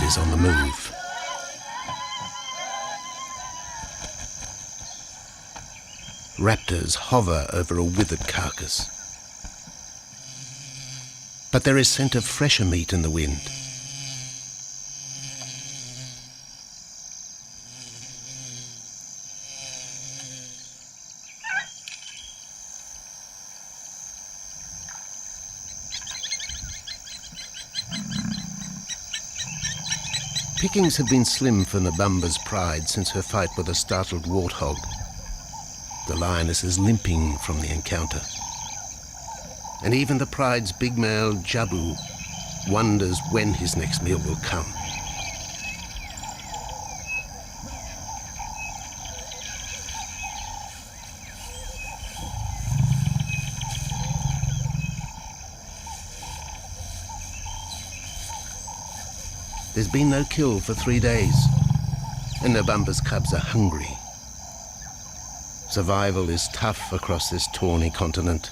is on the move. Raptors hover over a withered carcass. But there is scent of fresher meat in the wind. Pickings have been slim for Nabamba's pride since her fight with a startled warthog. The lioness is limping from the encounter. And even the pride's big male, Jabu, wonders when his next meal will come. There's been no kill for 3 days, and Nabamba's cubs are hungry. Survival is tough across this tawny continent.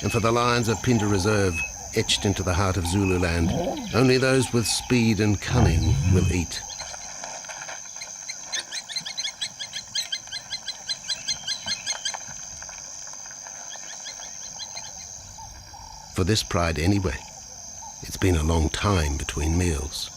And for the lions of Pinda Reserve, etched into the heart of Zululand, only those with speed and cunning will eat. For this pride anyway, it's been a long time between meals.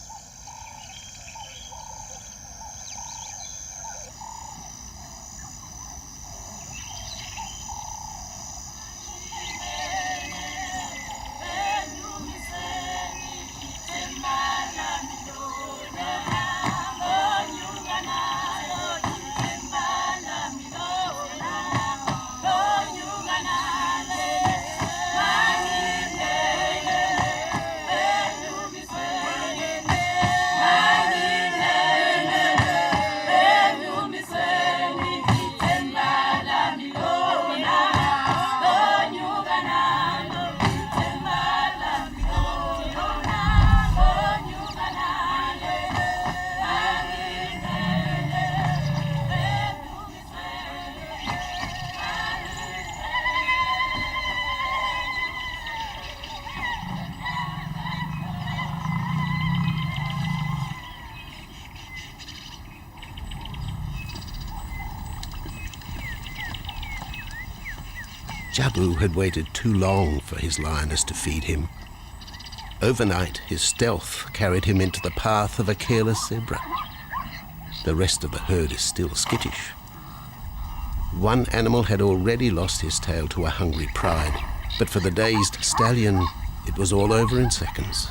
Jabu had waited too long for his lioness to feed him. Overnight, his stealth carried him into the path of a careless zebra. The rest of the herd is still skittish. One animal had already lost his tail to a hungry pride, but for the dazed stallion, it was all over in seconds.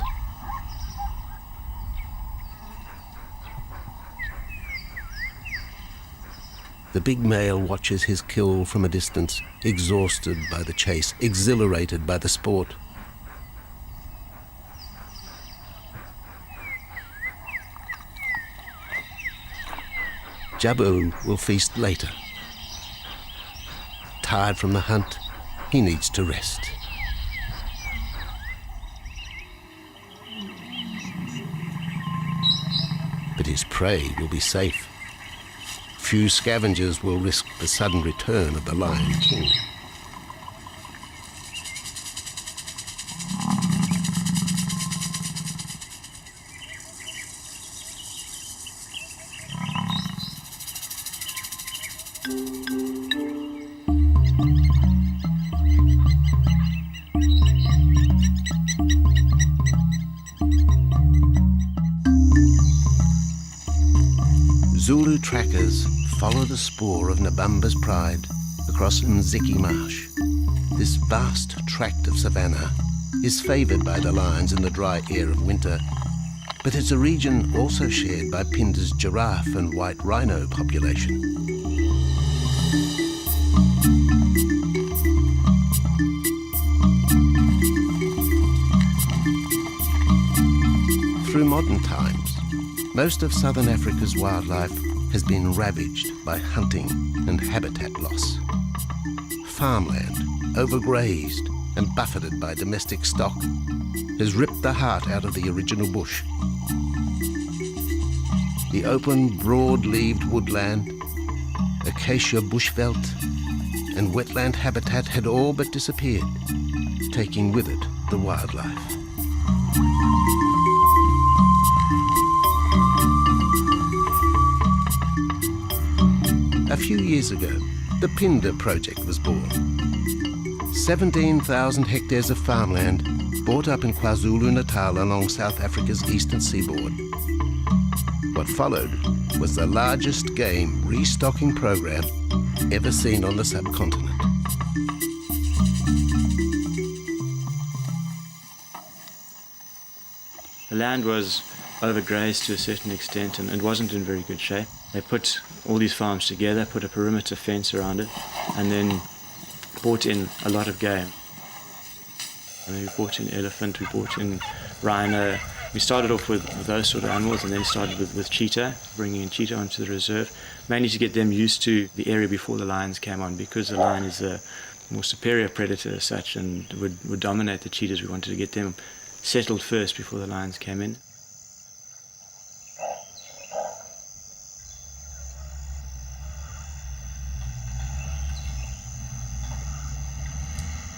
The big male watches his kill from a distance, exhausted by the chase, exhilarated by the sport. Jabu will feast later. Tired from the hunt, he needs to rest. But his prey will be safe. Few scavengers will risk the sudden return of the Lion King. Zulu trackers follow the spoor of Nabamba's pride across Mziki Marsh. This vast tract of savanna is favoured by the lions in the dry air of winter, but it's a region also shared by Pinda's giraffe and white rhino population. Through modern times, most of southern Africa's wildlife has been ravaged by hunting and habitat loss. Farmland, overgrazed and buffeted by domestic stock, has ripped the heart out of the original bush. The open, broad-leaved woodland, acacia bushveld, and wetland habitat had all but disappeared, taking with it the wildlife. years ago, the Pinda project was born. 17,000 hectares of farmland bought up in KwaZulu-Natal along South Africa's eastern seaboard. What followed was the largest game restocking program ever seen on the subcontinent. The land was overgrazed to a certain extent and wasn't in very good shape. They put all these farms together, put a perimeter fence around it, and then brought in a lot of game. And we brought in elephant, we brought in rhino. We started off with those sort of animals and then started with cheetah, bringing in cheetah onto the reserve, mainly to get them used to the area before the lions came on, because the lion is a more superior predator as such and would dominate the cheetahs. We wanted to get them settled first before the lions came in.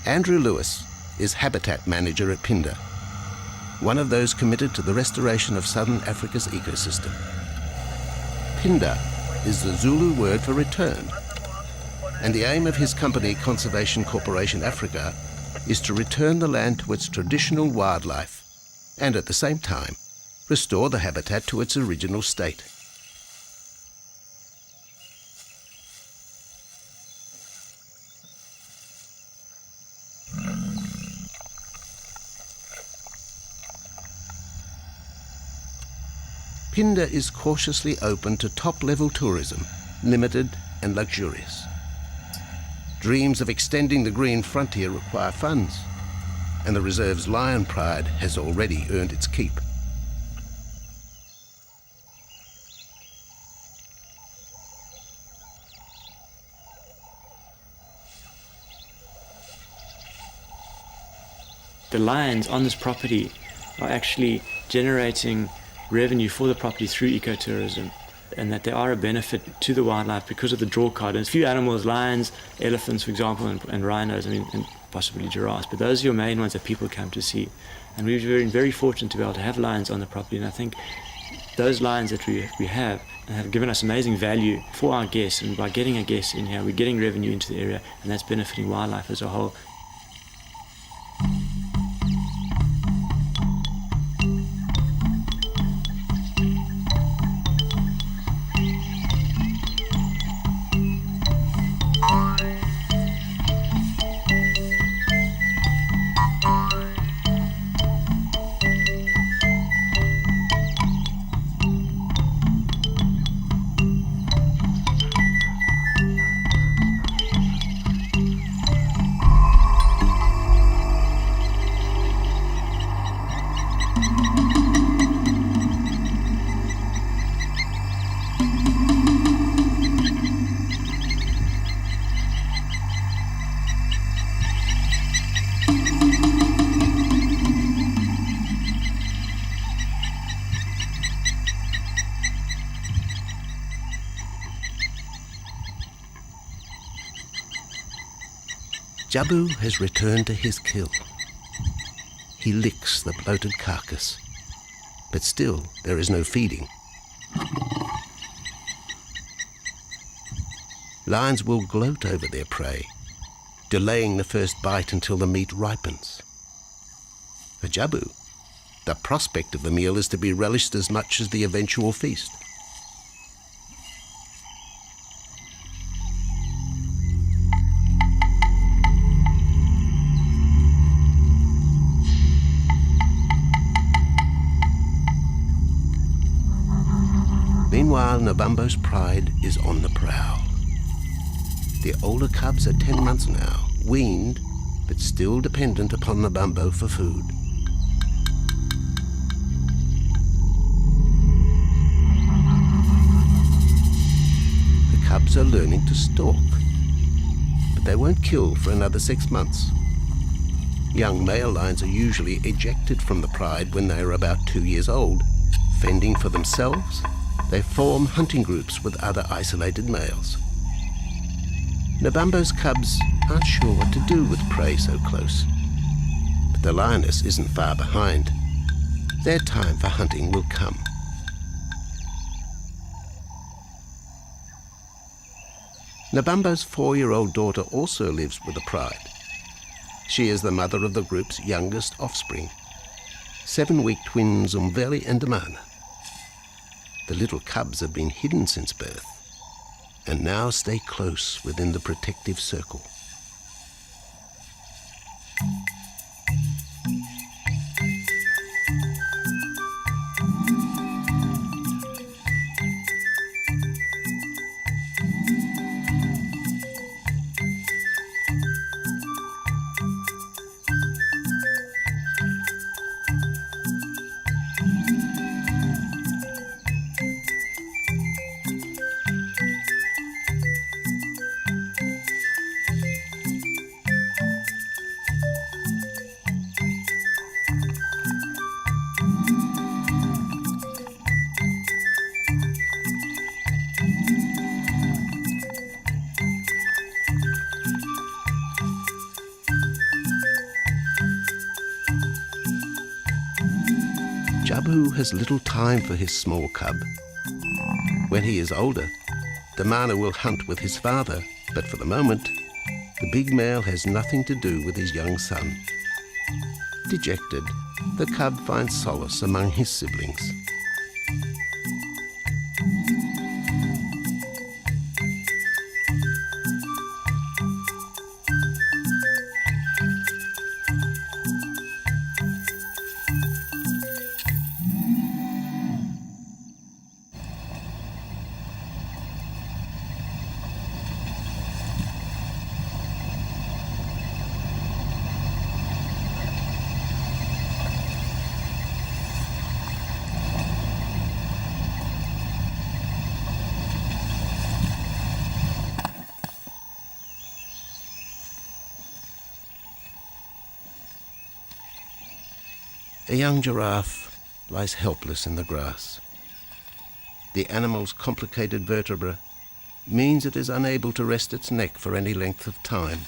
Andrew Lewis is habitat manager at Pinda, one of those committed to the restoration of southern Africa's ecosystem. Pinda is the Zulu word for return, and the aim of his company, Conservation Corporation Africa, is to return the land to its traditional wildlife and at the same time restore the habitat to its original state. Pinda is cautiously open to top-level tourism, limited and luxurious. Dreams of extending the green frontier require funds, and the reserve's lion pride has already earned its keep. The lions on this property are actually generating revenue for the property through ecotourism, and that they are a benefit to the wildlife because of the draw card. And a few animals, lions, elephants, for example, and rhinos, and possibly giraffes, but those are your main ones that people come to see. And we've been very fortunate to be able to have lions on the property, and I think those lions that we have given us amazing value for our guests, and by getting a guest in here, we're getting revenue into the area, and that's benefiting wildlife as a whole. Jabu has returned to his kill. He licks the bloated carcass, but still there is no feeding. Lions will gloat over their prey, delaying the first bite until the meat ripens. For Jabu, the prospect of the meal is to be relished as much as the eventual feast. Meanwhile, Nabambo's pride is on the prowl. The older cubs are 10 months now, weaned, but still dependent upon Nabambo for food. The cubs are learning to stalk, but they won't kill for another 6 months. Young male lions are usually ejected from the pride when they are about 2 years old. Fending for themselves, they form hunting groups with other isolated males. Nabambo's cubs aren't sure what to do with prey so close, but the lioness isn't far behind. Their time for hunting will come. Nabambo's 4-year-old daughter also lives with the pride. She is the mother of the group's youngest offspring, 7-week twins Umveli and Damana. The little cubs have been hidden since birth and now stay close within the protective circle. Jabu has little time for his small cub. When he is older, Damana will hunt with his father, but for the moment, the big male has nothing to do with his young son. Dejected, the cub finds solace among his siblings. A young giraffe lies helpless in the grass. The animal's complicated vertebra means it is unable to rest its neck for any length of time.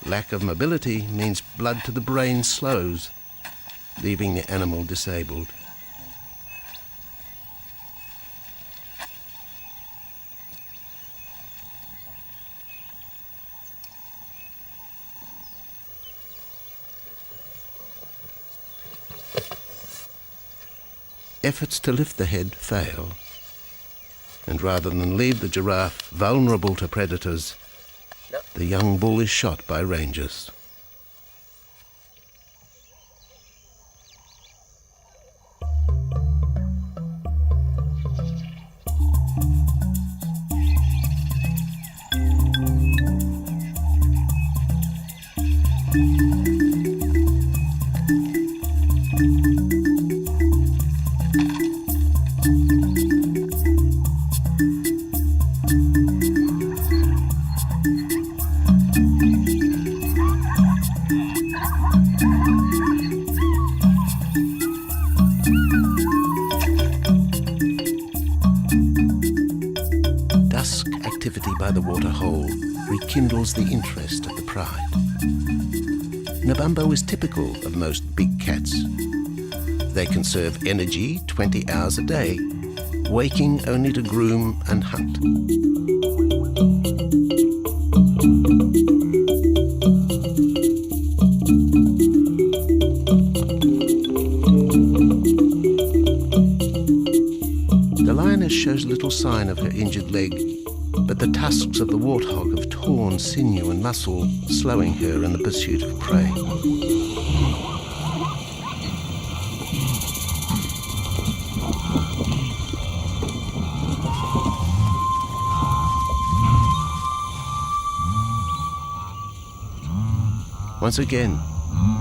Lack of mobility means blood to the brain slows, leaving the animal disabled. Efforts to lift the head fail, and rather than leave the giraffe vulnerable to predators, the young bull is shot by rangers. Dusk activity by the waterhole rekindles the interest of the pride. Nabambo is typical of most big cats. They conserve energy 20 hours a day, waking only to groom and hunt. The lioness shows little sign of her injured leg, but the tusks of the warthog have torn sinew and muscle, slowing her in the pursuit of prey. Once again,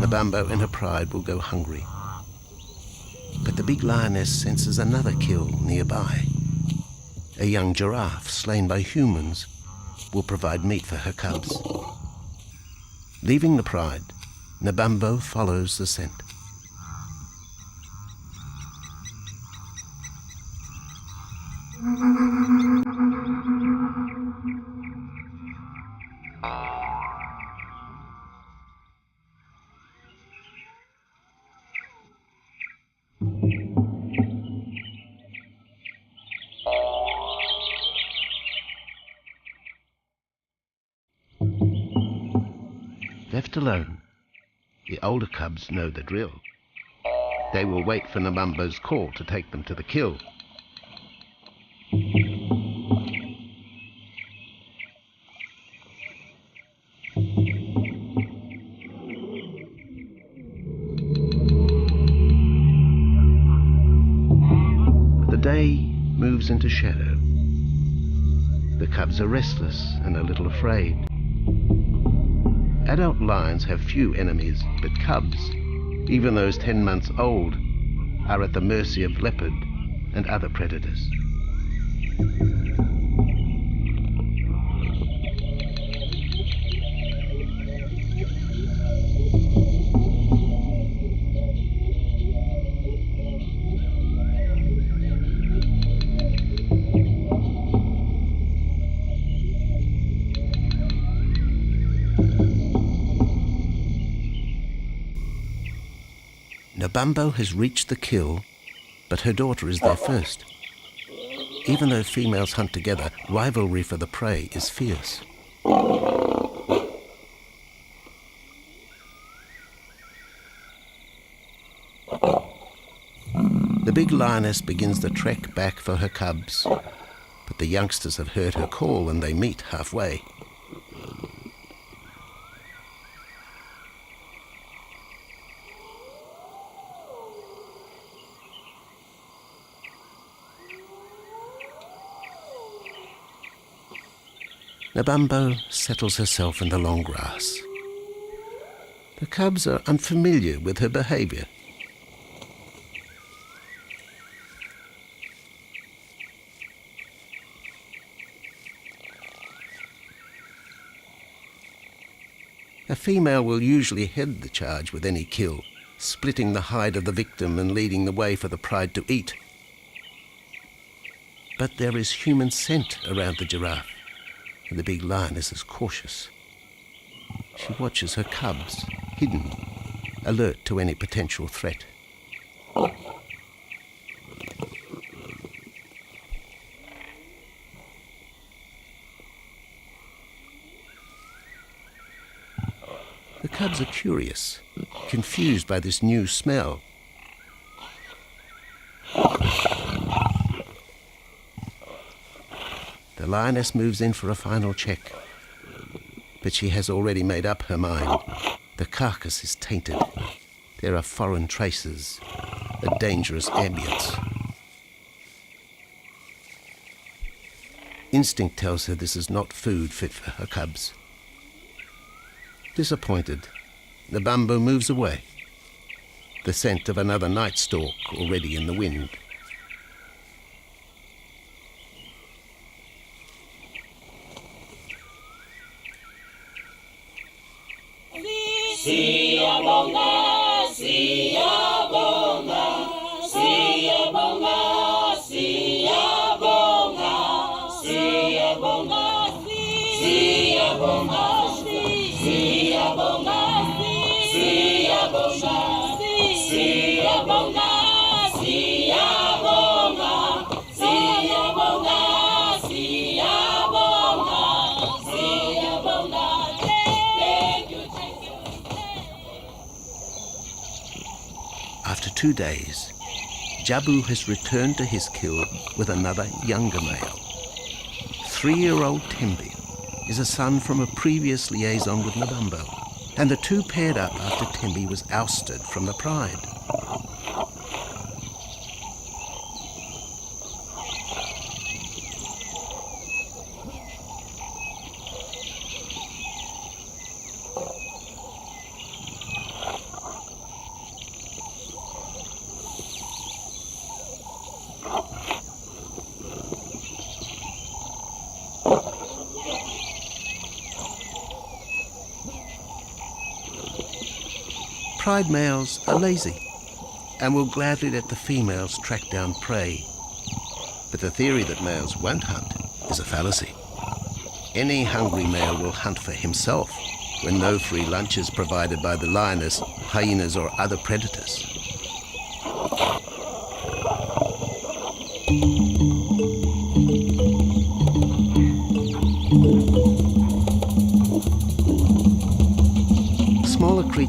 Nabambo in her pride will go hungry. But the big lioness senses another kill nearby. A young giraffe slain by humans will provide meat for her cubs. Leaving the pride, Nabambo follows the scent. Left alone, the older cubs know the drill. They will wait for Nabambo's call to take them to the kill. The day moves into shadow. The cubs are restless and a little afraid. Adult lions have few enemies, but cubs, even those 10 months old, are at the mercy of leopard and other predators. Nabambo has reached the kill, but her daughter is there first. Even though females hunt together, rivalry for the prey is fierce. The big lioness begins the trek back for her cubs, but the youngsters have heard her call and they meet halfway. Nabambo settles herself in the long grass. The cubs are unfamiliar with her behavior. A female will usually head the charge with any kill, splitting the hide of the victim and leading the way for the pride to eat. But there is human scent around the giraffe, and the big lioness is cautious. She watches her cubs, hidden, alert to any potential threat. The cubs are curious, confused by this new smell. The lioness moves in for a final check, but she has already made up her mind. The carcass is tainted. There are foreign traces, a dangerous ambience. Instinct tells her this is not food fit for her cubs. Disappointed, Nabambo moves away, the scent of another night stalk already in the wind. Siyabonga, siyabonga, siyabonga, siyabonga, siyabonga, siyabonga, siyabonga, siyabonga, siyabonga, siyabonga, siyabonga, siyabonga, thank you. After 2 days, Jabu has returned to his kill with another younger male. 3-year-old Tembi is a son from a previous liaison with Nabambo, and the two paired up after Tembi was ousted from the pride. Pride males are lazy and will gladly let the females track down prey. But the theory that males won't hunt is a fallacy. Any hungry male will hunt for himself when no free lunch is provided by the lioness, hyenas or other predators.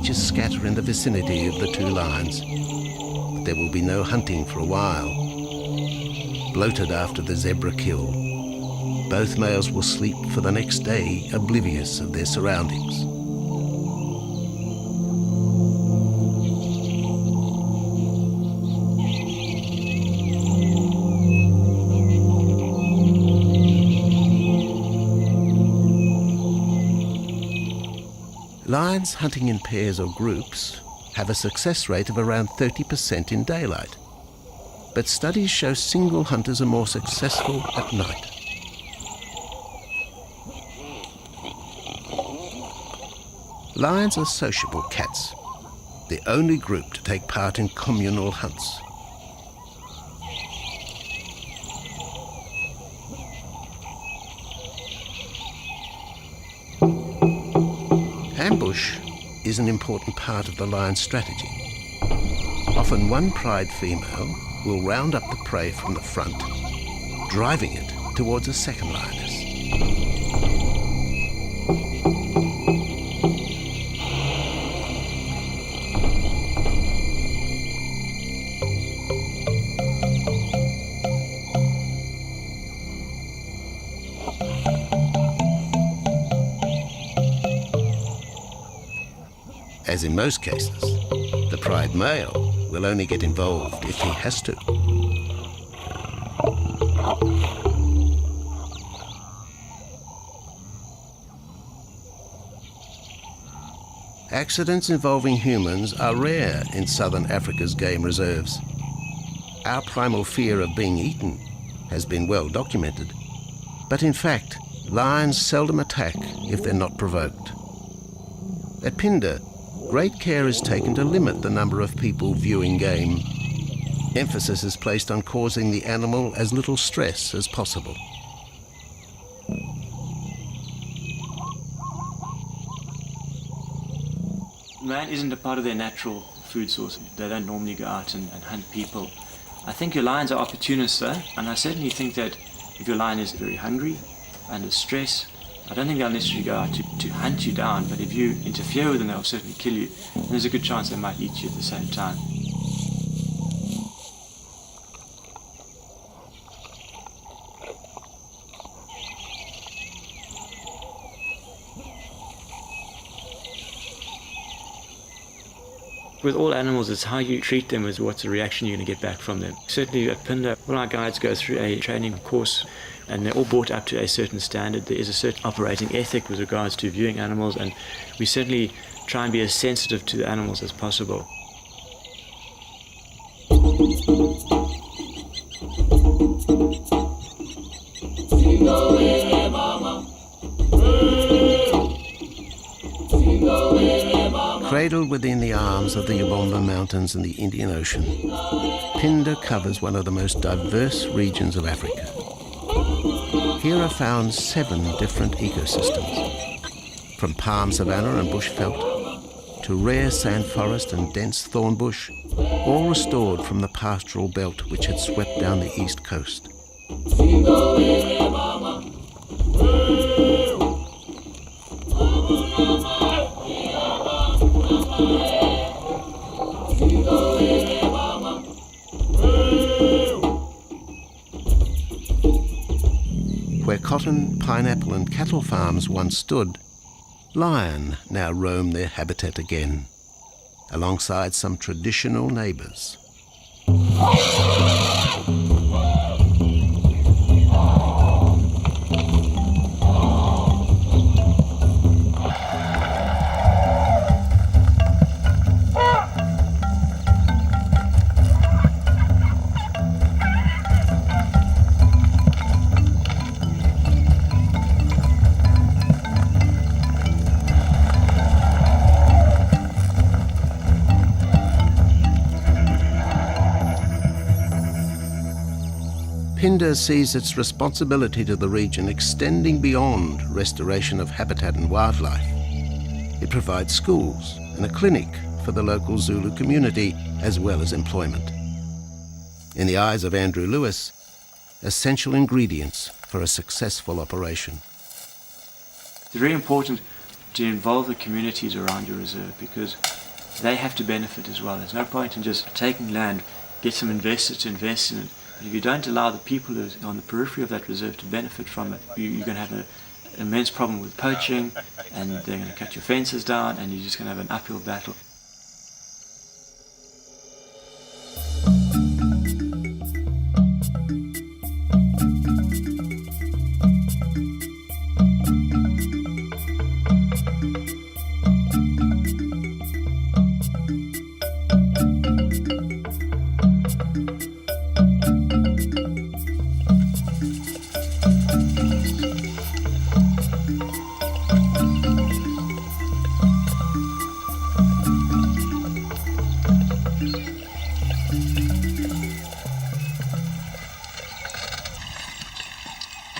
creatures scatter in the vicinity of the two lions. But there will be no hunting for a while. Bloated after the zebra kill, both males will sleep for the next day, oblivious of their surroundings. Lions hunting in pairs or groups have a success rate of around 30% in daylight, but studies show single hunters are more successful at night. Lions are sociable cats, the only group to take part in communal hunts. Ambush is an important part of the lion's strategy. Often one pride female will round up the prey from the front, driving it towards a second lioness. As in most cases, the pride male will only get involved if he has to. Accidents involving humans are rare in southern Africa's game reserves. Our primal fear of being eaten has been well documented, but in fact, lions seldom attack if they're not provoked. At Pinda, great care is taken to limit the number of people viewing game. Emphasis is placed on causing the animal as little stress as possible. Man isn't a part of their natural food source. They don't normally go out and hunt people. I think your lions are opportunists though, and I certainly think that if your lion is very hungry, under stress, I don't think they'll necessarily go out to hunt you down, but if you interfere with them, they'll certainly kill you. And there's a good chance they might eat you at the same time. With all animals, it's how you treat them is what's the reaction you're going to get back from them. Certainly at Pinda, all our guides go through a training course and they're all brought up to a certain standard. There is a certain operating ethic with regards to viewing animals, and we certainly try and be as sensitive to the animals as possible. Cradled within the arms of the Ubomba Mountains and the Indian Ocean, Pinda covers one of the most diverse regions of Africa. Here are found 7 different ecosystems, from palm savanna and bush veld to rare sand forest and dense thorn bush, all restored from the pastoral belt which had swept down the east coast. Where cotton, pineapple and cattle farms once stood, lion now roam their habitat again, alongside some traditional neighbours. Pinda sees its responsibility to the region extending beyond restoration of habitat and wildlife. It provides schools and a clinic for the local Zulu community, as well as employment. In the eyes of Andrew Lewis, essential ingredients for a successful operation. It's very important to involve the communities around your reserve, because they have to benefit as well. There's no point in just taking land, get some investors to invest in it. But if you don't allow the people who are on the periphery of that reserve to benefit from it, you're going to have an immense problem with poaching, and they're going to cut your fences down, and you're just going to have an uphill battle.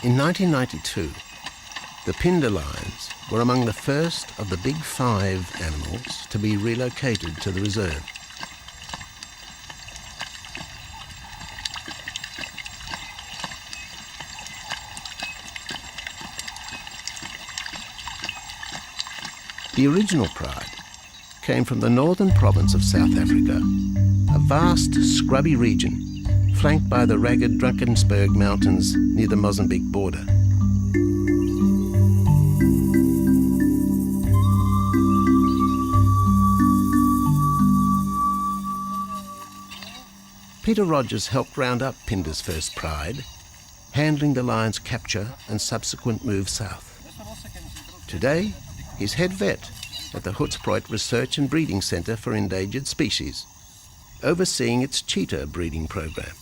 In 1992, the Pindar lions were among the first of the big 5 animals to be relocated to the reserve. The original pride came from the northern province of South Africa, a vast scrubby region flanked by the ragged Drakensberg Mountains near the Mozambique border. Peter Rogers helped round up Pindar's first pride, handling the lion's capture and subsequent move south. Today, he's head vet at the Hoedspruit Research and Breeding Centre for Endangered Species, overseeing its cheetah breeding program.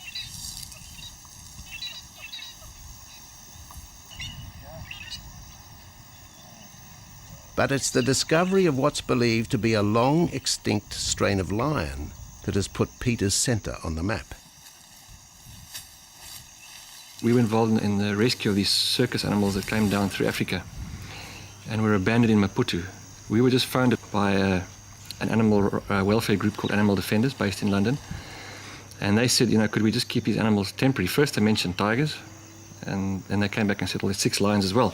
But it's the discovery of what's believed to be a long-extinct strain of lion that has put Peter's centre on the map. We were involved in the rescue of these circus animals that came down through Africa and were abandoned in Maputo. We were just founded by an animal welfare group called Animal Defenders based in London. And they said, could we just keep these animals temporary? First they mentioned tigers, and then they came back and said, well, there's 6 lions as well.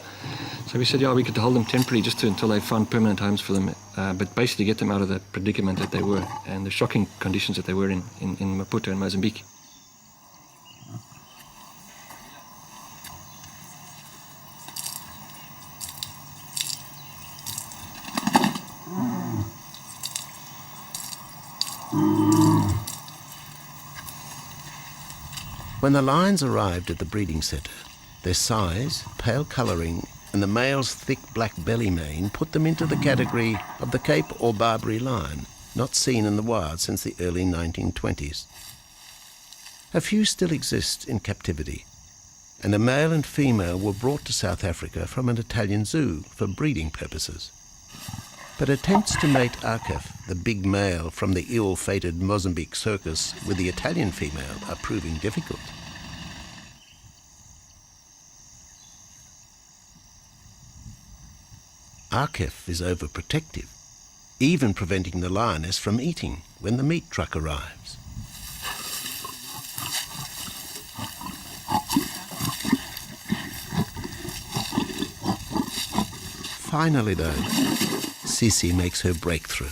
So we said, yeah, we could hold them temporarily just until they found permanent homes for them, but basically get them out of the predicament that they were and the shocking conditions that they were in Maputo and Mozambique. When the lions arrived at the breeding centre, their size, pale colouring, and the male's thick black belly mane put them into the category of the Cape or Barbary lion, not seen in the wild since the early 1920s. A few still exist in captivity, and a male and female were brought to South Africa from an Italian zoo for breeding purposes. But attempts to mate Arcaf, the big male from the ill-fated Mozambique circus, with the Italian female are proving difficult. Arcaf is overprotective, even preventing the lioness from eating when the meat truck arrives. Finally, though, Sisi makes her breakthrough.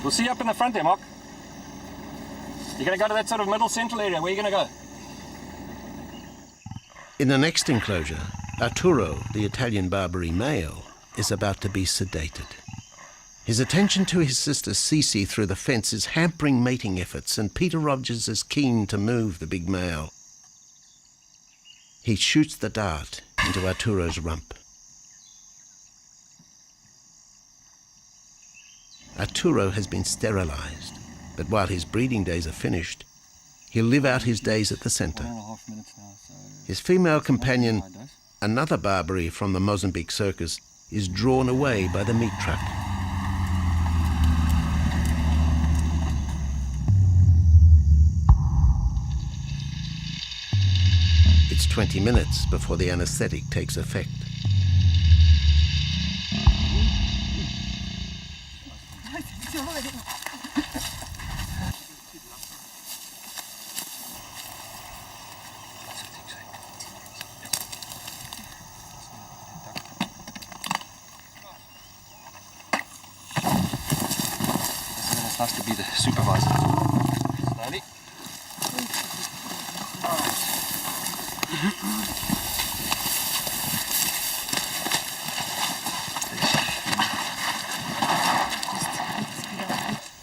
We'll see you up in the front there, Mark. You're going to go to that sort of middle central area. Where are you going to go? In the next enclosure, Arturo, the Italian Barbary male, is about to be sedated. His attention to his sister Sisi through the fence is hampering mating efforts, and Peter Rogers is keen to move the big male. He shoots the dart into Arturo's rump. Arturo has been sterilized, but while his breeding days are finished, he'll live out his days at the centre. His female companion, another Barbary from the Mozambique circus, is drawn away by the meat truck. It's 20 minutes before the anaesthetic takes effect. It's nice to be the supervisor. Slowly.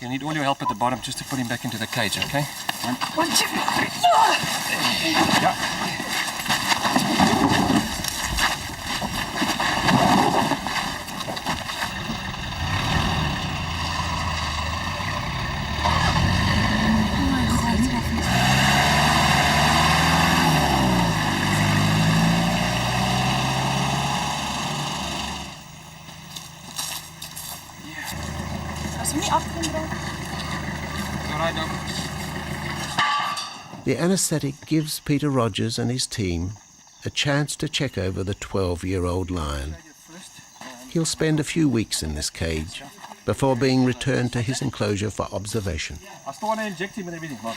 You'll need all your help at the bottom just to put him back into the cage, okay? 1, 2, 3. Yeah. The anaesthetic gives Peter Rogers and his team a chance to check over the 12-year-old lion. He'll spend a few weeks in this cage before being returned to his enclosure for observation. I still want to inject him and everything, Mark.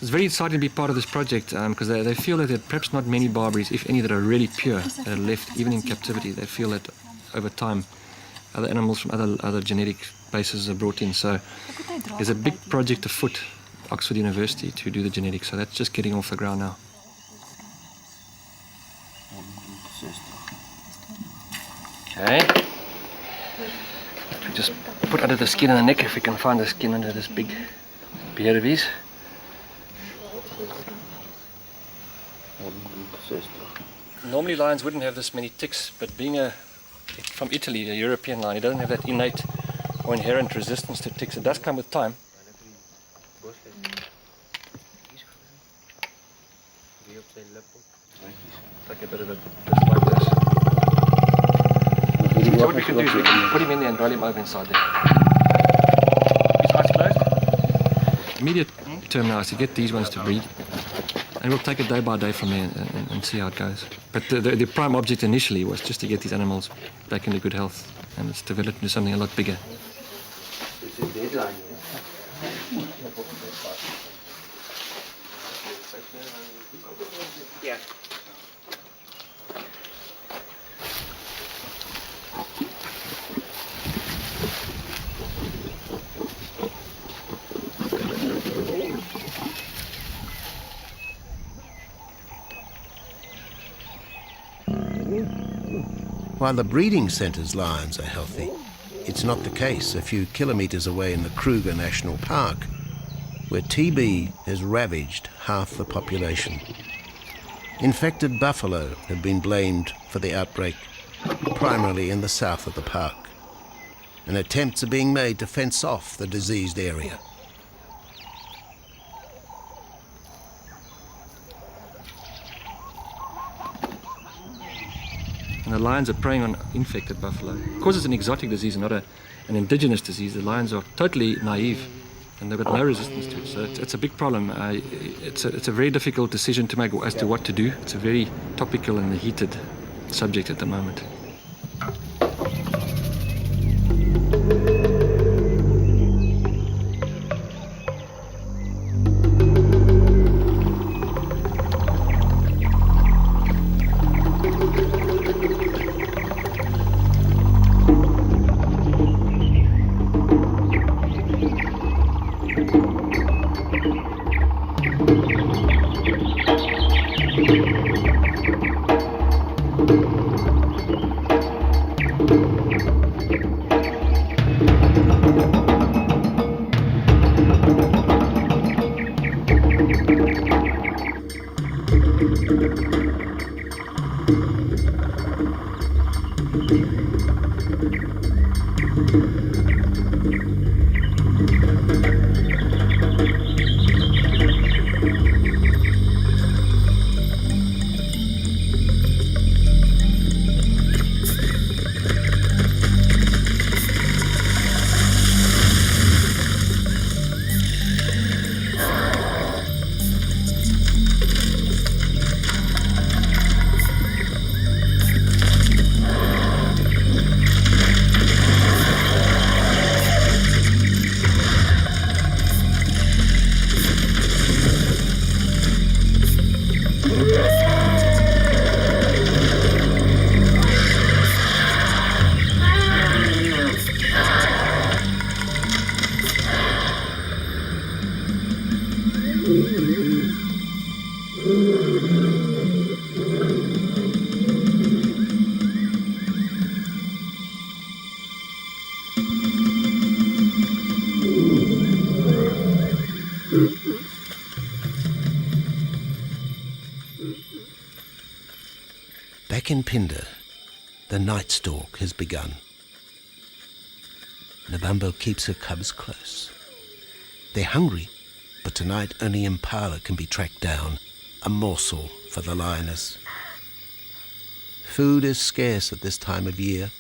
It's very exciting to be part of this project because they feel that there are perhaps not many barbaries, if any, that are really pure, that are left even in captivity. They feel that over time other animals from other genetic bases are brought in. So there's a big project afoot, Oxford University, to do the genetics. So that's just getting off the ground now. Okay. We just put under the skin and the neck, if we can find the skin under this big beard of his. Normally lions wouldn't have this many ticks, but being from Italy, a European lion, it doesn't have that innate or inherent resistance to ticks. It does come with time. Take a bit of it just like this. So what we can do is we can put him in there and roll him over inside there. His eyes closed. Immediate term now is to get these ones to breed. And we'll take it day by day from there and see how it goes. But the prime object initially was just to get these animals back into good health. And it's developed into something a lot bigger. Yeah. While the breeding centre's lions are healthy, it's not the case a few kilometres away in the Kruger National Park, where TB has ravaged half the population. Infected buffalo have been blamed for the outbreak, primarily in the south of the park, and attempts are being made to fence off the diseased area. And the lions are preying on infected buffalo. Because it's an exotic disease and not an indigenous disease, the lions are totally naive and they've got no resistance to it. So it's a big problem. It's a very difficult decision to make as to what to do. It's a very topical and heated subject at the moment. Back in Phinda, the night stalk has begun. Nabambo keeps her cubs close. They're hungry, but tonight only impala can be tracked down, a morsel for the lioness. Food is scarce at this time of year,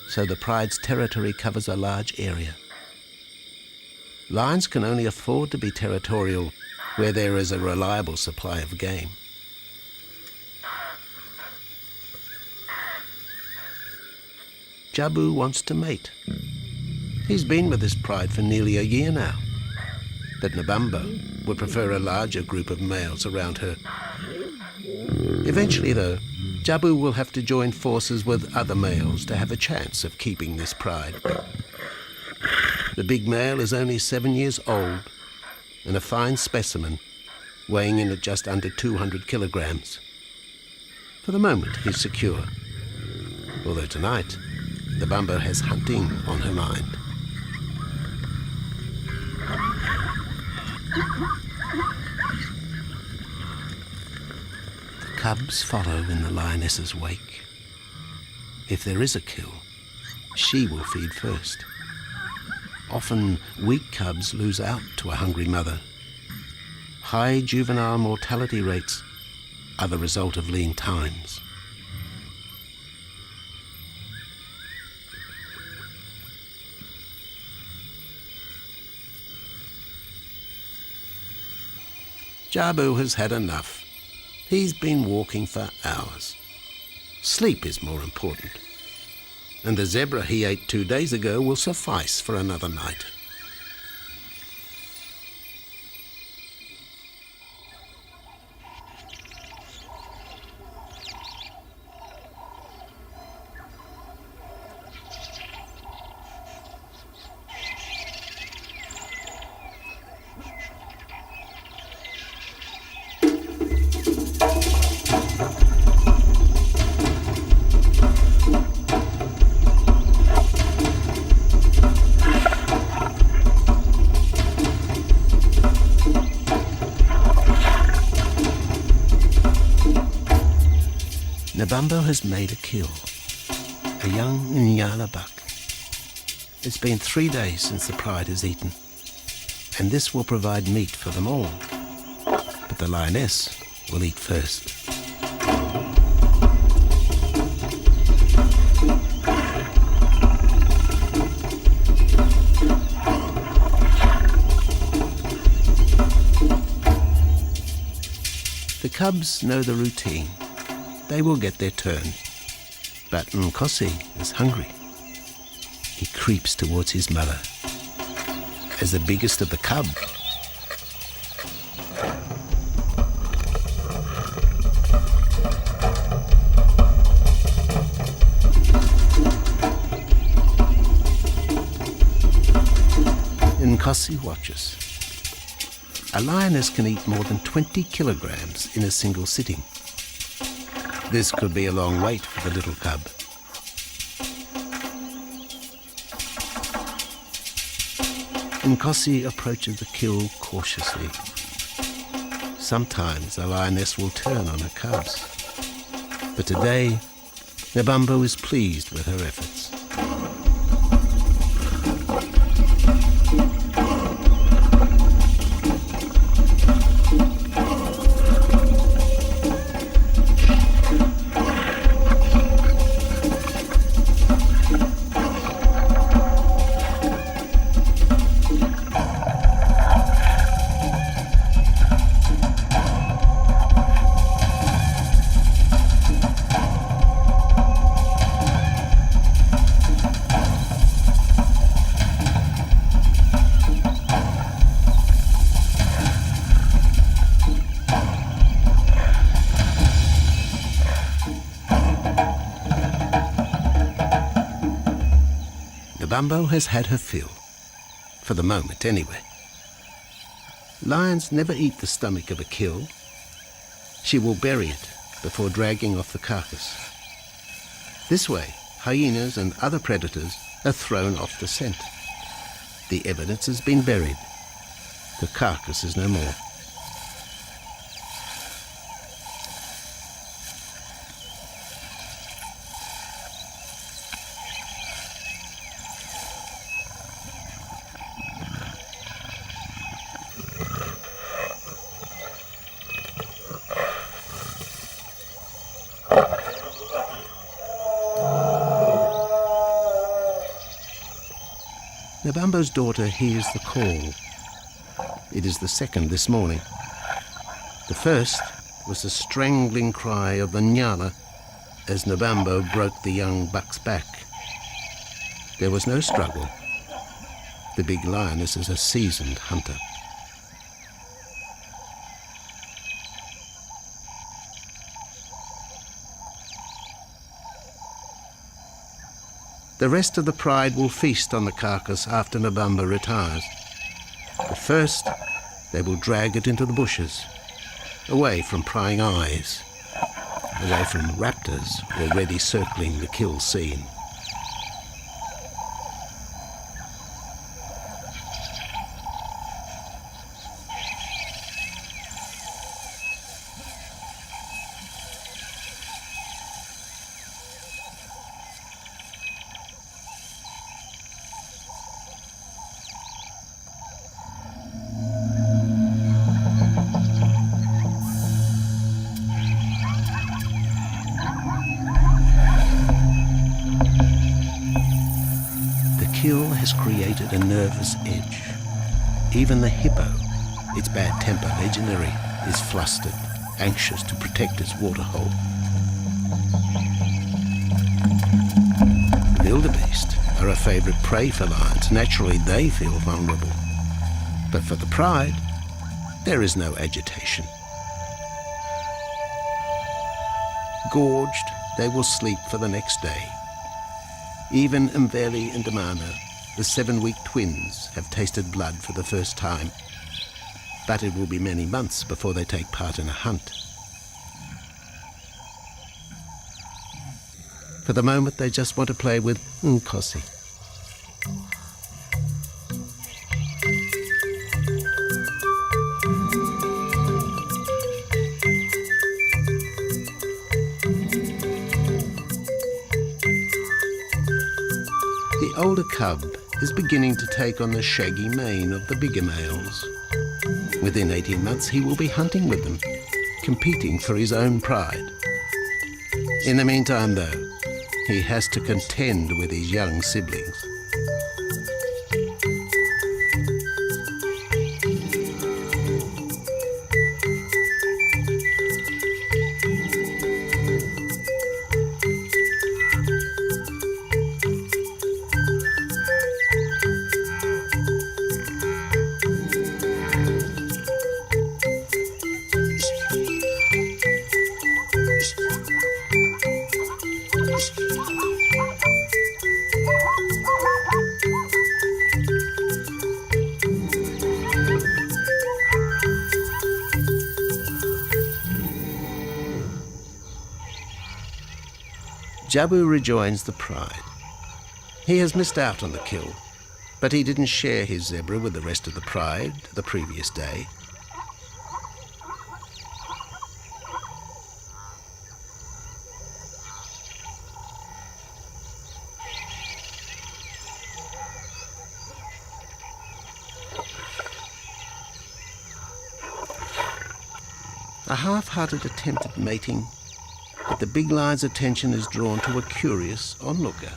so the pride's territory covers a large area. Lions can only afford to be territorial where there is a reliable supply of game. Jabu wants to mate. He's been with his pride for nearly a year now, but Nabambo would prefer a larger group of males around her. Eventually, though, Jabu will have to join forces with other males to have a chance of keeping this pride. The big male is only 7 years old and a fine specimen, weighing in at just under 200 kilograms. For the moment, he's secure, although tonight, Nabambo has hunting on her mind. The cubs follow in the lioness's wake. If there is a kill, she will feed first. Often, weak cubs lose out to a hungry mother. High juvenile mortality rates are the result of lean times. Jabu has had enough. He's been walking for hours. Sleep is more important. And the zebra he ate 2 days ago will suffice for another night. Nabambo has made a kill, a young Nyala buck. It's been 3 days since the pride has eaten, and this will provide meat for them all. But the lioness will eat first. The cubs know the routine. They will get their turn. But Nkosi is hungry. He creeps towards his mother. As the biggest of the cub, Nkosi watches. A lioness can eat more than 20 kilograms in a single sitting. This could be a long wait for the little cub. Nkosi approaches the kill cautiously. Sometimes a lioness will turn on her cubs. But today, Nabambo is pleased with her efforts. Nabambo has had her fill, for the moment anyway. Lions never eat the stomach of a kill. She will bury it before dragging off the carcass. This way, hyenas and other predators are thrown off the scent. The evidence has been buried. The carcass is no more. Nabambo's daughter hears the call. It is the second this morning. The first was the strangling cry of the Nyala as Nabambo broke the young buck's back. There was no struggle. The big lioness is a seasoned hunter. The rest of the pride will feast on the carcass after Nabambo retires. But first, they will drag it into the bushes, away from prying eyes, away from raptors already circling the kill scene. Kill has created a nervous edge. Even the hippo, its bad temper legendary, is flustered, anxious to protect its waterhole. Wildebeest are a favourite prey for lions. Naturally, they feel vulnerable. But for the pride, there is no agitation. Gorged, they will sleep for the next day. Even Mveli and Damana, the 7-week twins, have tasted blood for the first time. But it will be many months before they take part in a hunt. For the moment, they just want to play with Nkosi. The older cub is beginning to take on the shaggy mane of the bigger males. Within 18 months, he will be hunting with them, competing for his own pride. In the meantime, though, he has to contend with his young siblings. Jabu rejoins the pride. He has missed out on the kill, but he didn't share his zebra with the rest of the pride the previous day. A half-hearted attempt at mating, but the big lion's attention is drawn to a curious onlooker.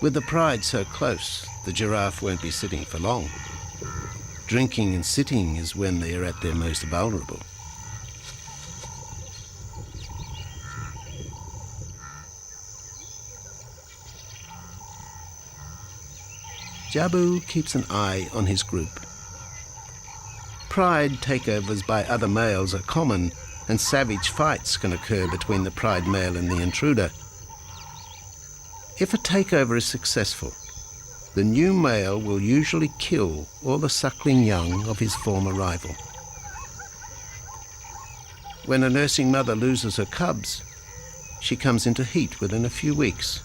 With the pride so close, the giraffe won't be sitting for long. Drinking and sitting is when they are at their most vulnerable. Jabu keeps an eye on his group. Pride takeovers by other males are common, and savage fights can occur between the pride male and the intruder. If a takeover is successful, the new male will usually kill all the suckling young of his former rival. When a nursing mother loses her cubs, she comes into heat within a few weeks.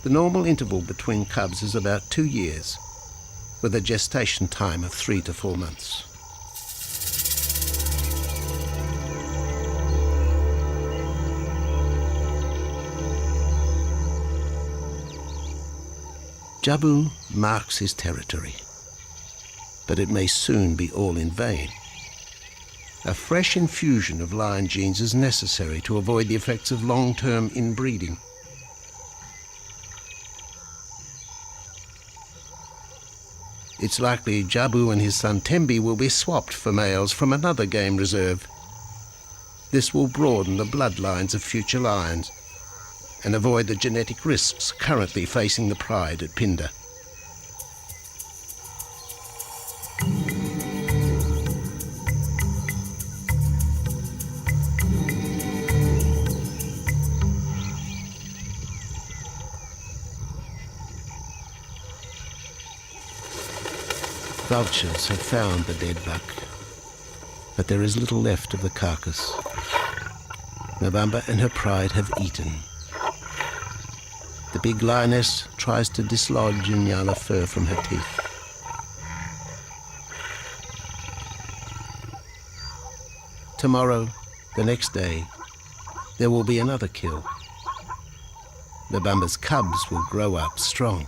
The normal interval between cubs is about 2 years, with a gestation time of 3 to 4 months. Jabu marks his territory, but it may soon be all in vain. A fresh infusion of lion genes is necessary to avoid the effects of long-term inbreeding. it's likely Jabu and his son Tembi will be swapped for males from another game reserve. This will broaden the bloodlines of future lions and avoid the genetic risks currently facing the pride at Pinda. Vultures have found the dead buck, but there is little left of the carcass. Mbamba and her pride have eaten. The big lioness tries to dislodge Inyala fur from her teeth. Tomorrow, the next day, there will be another kill. Mbamba's cubs will grow up strong.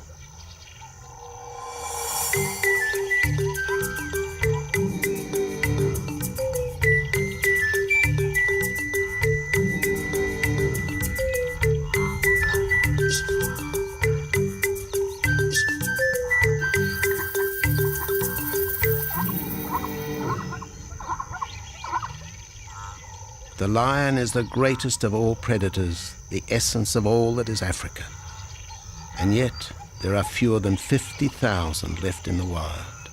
The lion is the greatest of all predators, the essence of all that is Africa. And yet, there are fewer than 50,000 left in the wild.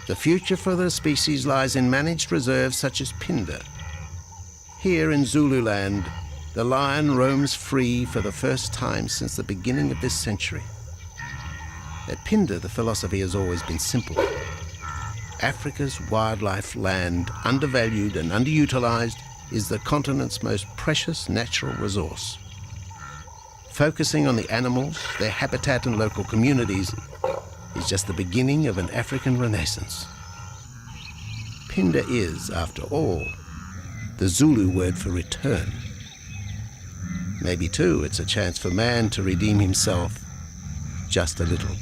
The future for the species lies in managed reserves such as Pinda. Here in Zululand, the lion roams free for the first time since the beginning of this century. At Pinda, the philosophy has always been simple. Africa's wildlife land, undervalued and underutilized, is the continent's most precious natural resource. Focusing on the animals, their habitat and local communities is just the beginning of an African renaissance. Pinda is, after all, the Zulu word for return. Maybe, too, it's a chance for man to redeem himself just a little.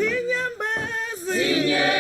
Zinyembezi